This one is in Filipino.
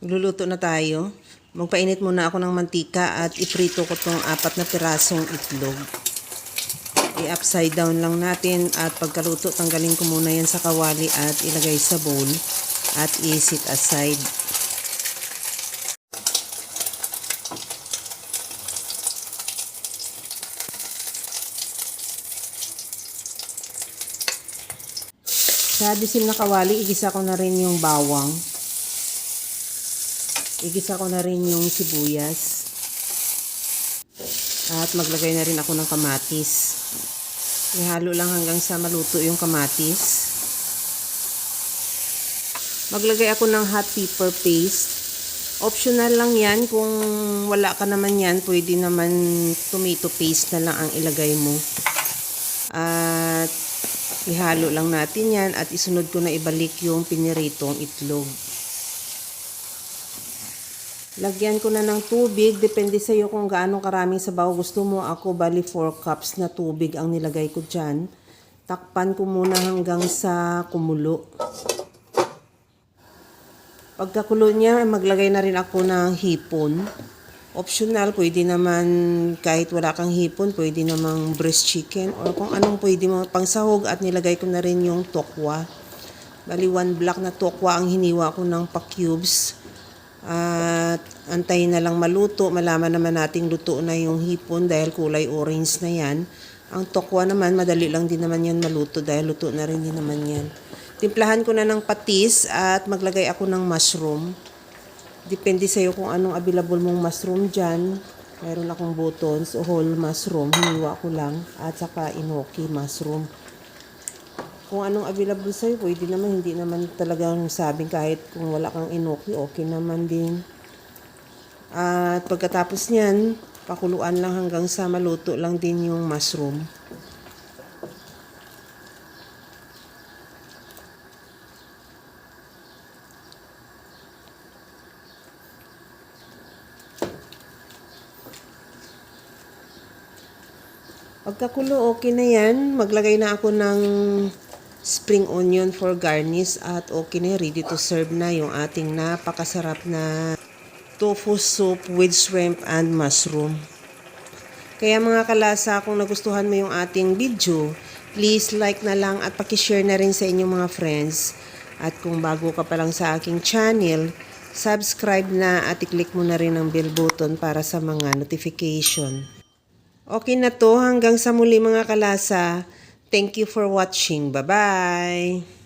Luluto na tayo. Magpainit muna ako ng mantika at iprito ko tong 4 na pirasong itlog. I-upside down lang natin at pagkaluto tanggalin ko muna yan sa kawali at ilagay sa bowl at i-set aside. Sa disim na kawali, igisa ko na rin yung bawang. Igisa ko na rin yung sibuyas. At maglagay na rin ako ng kamatis. Ihalo lang hanggang sa maluto yung kamatis. Maglagay ako ng hot pepper paste. Optional lang yan. Kung wala ka naman yan, pwede naman tomato paste na lang ang ilagay mo. At ihalo lang natin yan at isunod ko na ibalik yung piniritong itlog. Lagyan ko na ng tubig. Depende sa iyo kung gaano karaming sabaw gusto mo. Ako, bali 4 cups na tubig ang nilagay ko dyan. Takpan ko muna hanggang sa kumulo. Pagkakulo niya, maglagay na rin ako ng hipon. Optional, pwede naman kahit wala kang hipon, pwede namang breast chicken or kung anong pwede mo pangsahog at nilagay ko na rin yung tokwa. Bali 1 block na tokwa ang hiniwa ko ng pa-cubes. At antayin na lang maluto. Malaman naman nating luto na yung hipon dahil kulay orange na yan. Ang tokwa naman, madali lang din naman yan maluto dahil luto na rin din naman yan. Timplahan ko na ng patis at maglagay ako ng mushroom. Depende sa'yo kung anong available mong mushroom dyan. Mayroon akong buttons o whole mushroom. Hiniwa ko lang. At saka inoki mushroom. Kung anong available sa'yo, pwede naman. Hindi naman talagang sabing kahit kung wala kang inoki, okay naman din. At pagkatapos niyan, pakuluan lang hanggang sa maluto lang din yung mushroom. Pagkakulo, okay na yan. Maglagay na ako ng spring onion for garnish at okay na, ready to serve na yung ating napakasarap na tofu soup with shrimp and mushroom. Kaya mga kalasa, kung nagustuhan mo yung ating video, please like na lang at pakishare na rin sa inyong mga friends. At kung bago ka pa lang sa aking channel, subscribe na at i-click mo na rin ang bell button para sa mga notification. Okay na to, hanggang sa muli mga kalasa. Thank you for watching. Bye-bye!